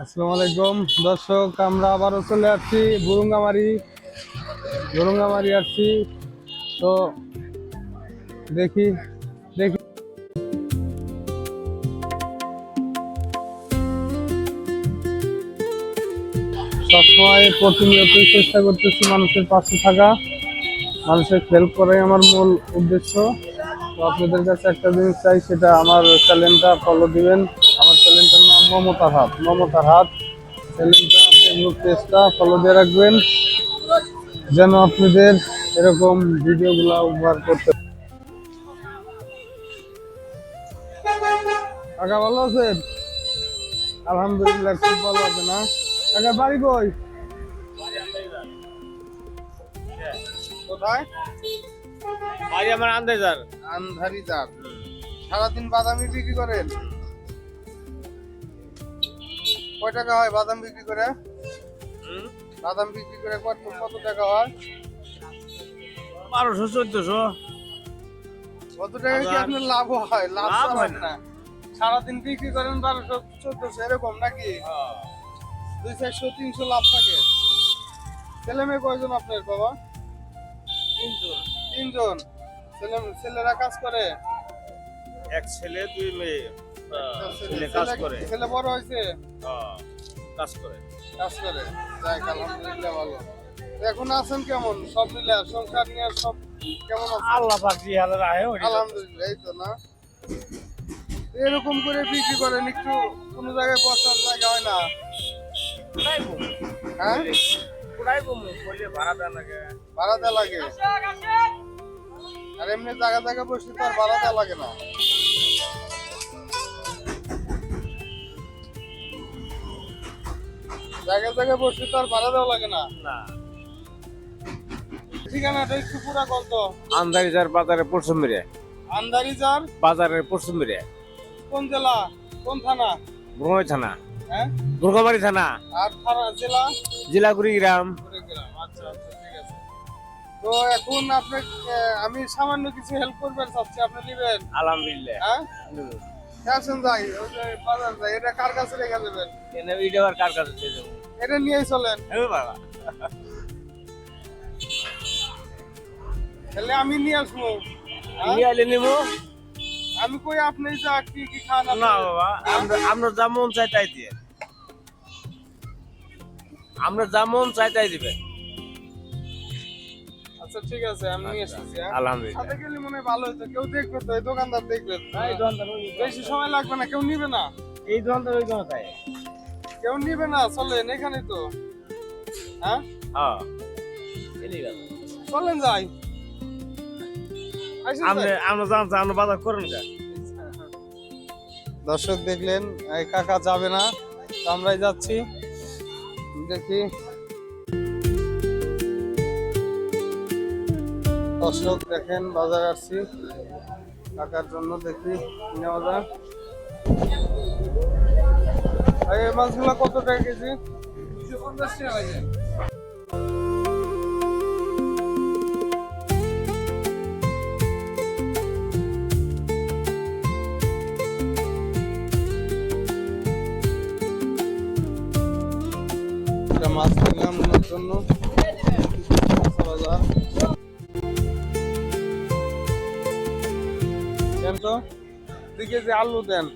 আসসালামু আলাইকুম দর্শক, আমরা আবারও চলে আসছি বুরুঙ্গামারি আসছি। তো দেখি দেখি সবসময় প্রতিনিয়তই চেষ্টা করতেছি মানুষের পাশে থাকা, মানুষের হেল্প করাই আমার মূল উদ্দেশ্য। তো আপনাদের কাছে একটা জিনিস চাই, সেটা আমার চ্যানেলটা ফলো দিবেন। আমার চ্যানেলটার নাম মমতার হাত চ্যানেলটা, ফেসবুক পেজটা ফলো দিয়ে রাখবেন, যেন আপনাদের এরকম ভিডিওগুলো উপহার করতে। কাকা ভালো আছেন? আলহামদুলিল্লাহ, খুব ভালো আছে না? কাকা বাড়ি কই? কোথায়? বাড়ি আমার আন্দাজার। আন্ধারি যান। সারাদিন বাদামি বিক্রি করেন? কয় টাকা হয় বাদাম বিক্রি করে? বাদাম বিক্রি করে কত কত টাকা হয়? 1200-1400। কত টাকা কি আপনার লাভ হয়? লাভ লাভ তো হয় হয় না। সারাদিন বিক্রি করেন 1200-1400 এরকম নাকি? 200-400-300 লাভ থাকে। ছেলে মেয়ে কয়জন আপনার বাবা? 3 জন। 3 জন। ছেলেরা কাজ করে? এক ছেলে 2 মেয়ে। ছেলে ছেলে কাজ করে। ছেলে বড় হয়েছে? কাজ করে। কাজ করে। যাই, আলহামদুলিল্লাহ ভালো। এখন আছেন কেমন? সব মিলে সংসার নিয়ে সব কেমন আছে? আল্লাহ পাক জি আল্লাহ রাহে। আলহামদুলিল্লাহ, এই তো না। এরকম করে বিক্রি করেন, একটু কোনো জায়গায় বসার জায়গা হয় না? হ্যাঁ, ভাড়া দেন লাগে। ভাড়া দেওয়া লাগে। আর এমনি জায়গা জায়গা বসে তো আর ভাড়া দেওয়া লাগে না। জায়গায় জায়গায় বসে তো আর ভাড়া দেওয়া লাগে না। না, ঠিকানাটা একটু পুরা কত? আন্দারিজার বাজারে পশ্চিমে। আন্দারিজার বাজারের পশ্চিমে। কোন জেলা, কোন থানা? ব্রহ্মই থানা। হ্যাঁ, দুর্গাবাড়ি থানা। আর থানা জেলা? জেলা কুড়িগ্রাম। কুড়িগ্রাম। আচ্ছা আচ্ছা, ঠিক আছে। তো এখন আপনি আমি সামান্য কিছু হেল্প করবেন চাচ্ছি, আপনি দিবেন? আলহামদুলিল্লাহ। হ্যাঁ, আসেন যাই, ওই যে বাজার যাই। এটা কার কাছে রেখে দেবেন? এনে ভিডিও আর কার কাছে দিয়ে দেবো? এটা নিয়েই চলেন। বাবা, তাহলে আমি নিয়ে আসবো। হ্যাঁ? নিয়ে আইলে নিবো। আমি কই আপনি যা কি কি খান আপনি? না বাবা, আমরা যা মন চাই তাই দিয়ে। আমরা যা মন চাই তাই দিবে। আচ্ছা ঠিক আছে, আমি নিয়ে এসেছি। হ্যাঁ? আলহামদুলিল্লাহ। সাথে গেলে মনে হয় ভালো হতো, কেউ দেখবে তো, এই দোকানদার দেখবে। বেশি সময় লাগবে না, কেউ নিবে না। এই দোকানদার ওই দোকান তাই। কেউ নিবে না, চলেন এখানে তো। হ্যাঁ, হ্যাঁ, চলেন যাই। আসেন আমরা যাই। আমরা জানতাম আমরা বাজার করেন না। দর্শক দেখলেন, এই কাকা যাবে না, তো আমরাই যাচ্ছি। দেখি দর্শক, দেখেন বাজার আসছি কাকার জন্য, দেখি নেওয়া যায়। এই মাছগুলো কত টাকা কেজি? 250 টাকা কেজি। একটা মাছ নিলাম ওনার জন্য। বাজার দেন তো, 2 কেজি আলু দেন।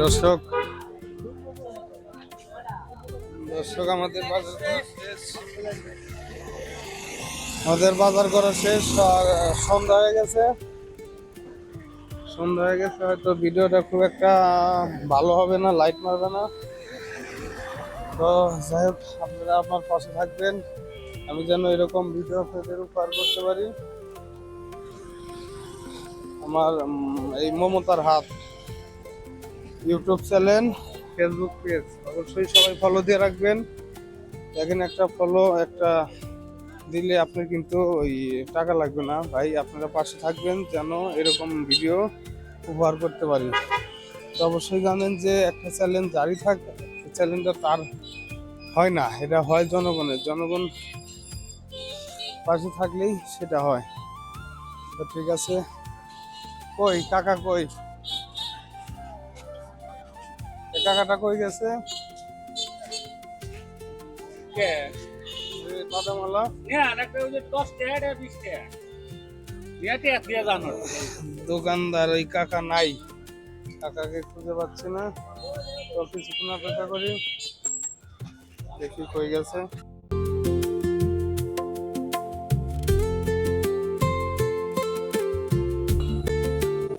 দর্শক দর্শক আমাদের বাজার শেষ। আমাদের বাজার করা শেষ আর সন্ধ্যা হয়ে গেছে। সন্ধ্যা হয়ে গেছে, হয়তো ভিডিওটা খুব একটা ভালো হবে না, লাইট মারবে না। তো যাই হোক, আপনারা আমার পাশে থাকবেন, আমি যেন এরকম ভিডিও আপনাদের উপহার করতে পারি। আমার এই মমতার হাত ইউটিউব চ্যানেল, ফেসবুক পেজ অবশ্যই সবাই ফলো দিয়ে রাখবেন। দেখেন, একটা ফলো একটা দিলে আপনার কিন্তু ওই টাকা লাগবে না ভাই, আপনারা পাশে থাকবেন যেন এরকম ভিডিও উপহার করতে পারি। তো অবশ্যই জানেন যে একটা চ্যালেঞ্জ জারি থাকে, চ্যালেঞ্জটা তার হয় না, এটা হয় জনগণের। জনগণ পাশে থাকলেই সেটা হয়। তো ঠিক আছে, কই কাকা কই, এ কাকাটা কই গেছে? বাদামালা দোকানদার ওই কাকা নাই, কাকাকে খুঁজে পাচ্ছি না। তো কিছুক্ষণ অপেক্ষা করি, দেখি কই গেছে।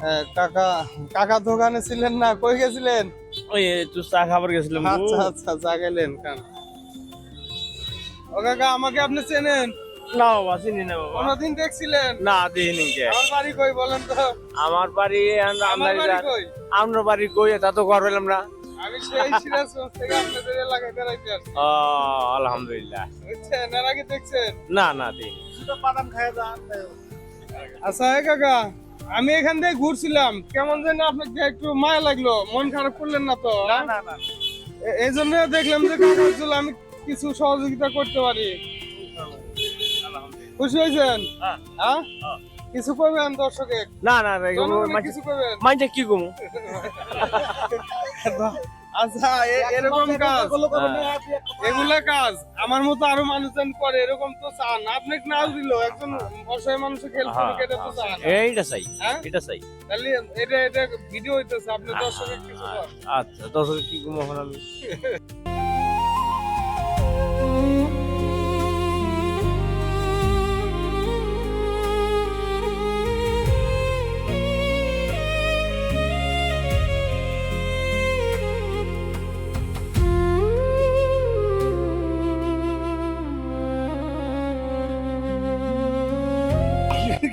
হ্যাঁ কাকা, কাকা দোকানে ছিলেন না, কই গেছিলেন? ওই একটু চা খাবার গেছিলাম গো। আচ্ছা আচ্ছা, যা গেলেন কান। ও কাকা, আমাকে আপনি চেনেন? না বাবা, চিনি না বাবা। কোনদিন দেখছিলেন? না, দেখিনি কে। আমার বাড়ি কই বলেন তো? আমার বাড়ি আমার বাড়ি কই? আপনার বাড়ি কই, তা তো ঘর পেলাম না। আমি সেই সিরাজগঞ্জ থেকে আপনাদের এলাকায় বেড়াইতে আসছি। ও, আলহামদুলিল্লাহ। বুঝছেন, এর আগে দেখছেন? না না, দেখিনি। বাদাম খায় যান। আচ্ছা কাকা, আমি এখান থেকে ঘুরছিলাম, কেমন যেন আপনাকে একটু মায়া লাগলো, মন খারাপ করলেন না তো? না না না। এই জন্য দেখলাম যে কাকার জন্য আমি কিছু সহযোগিতা করতে পারি। খুশি হয়েছেন? হ্যাঁ। হ্যাঁ, কিছু করবেন দর্শকে? না না না, কিছু করবেন? মাইন্ডে কি কমু? আচ্ছা, এরকম কাজ, এগুলা কাজ আমার মতো আরো মানুষজন করে, এরকম তো চান। আপনাকে না দিল একজন অসহায় মানুষের হেল্প করে, এটা তো চান। এইটা চাই, হ্যাঁ? এটা চাই। তাহলে এটা ভিডিও হইতেছে, আপনি দর্শকের কিছু করেন। আচ্ছা, দর্শক কি কমু এখন আমি?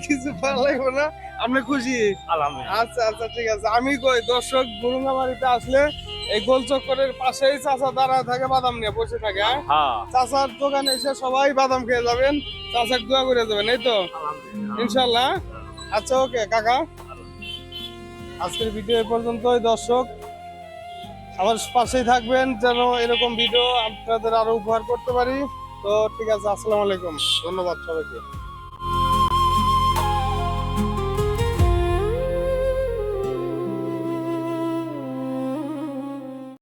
কিছু ভালো লাগবে না? আপনি খুশি? আলহামদুলিল্লাহ। আচ্ছা আচ্ছা, ঠিক আছে। আমি কই দর্শক গুরুঙ্গামারিতে আসলে এই গোল চক্করের পাশেই চাচা দাঁড়ায় থাকে, বাদাম নিয়ে বসে থাকে। হ্যাঁ, হ্যাঁ, চাচার দোকানে এসে সবাই বাদাম খেয়ে যাবেন, চাচাকে দোয়া করে যাবেন, এই তো ইনশাল্লাহ। আচ্ছা ওকে কাকা, আজকের ভিডিও এই পর্যন্তই। দর্শক আমার পাশেই থাকবেন যেন এরকম ভিডিও আপনাদের আরো উপহার করতে পারি। তো ঠিক আছে, আসসালামু আলাইকুম, ধন্যবাদ সবাইকে।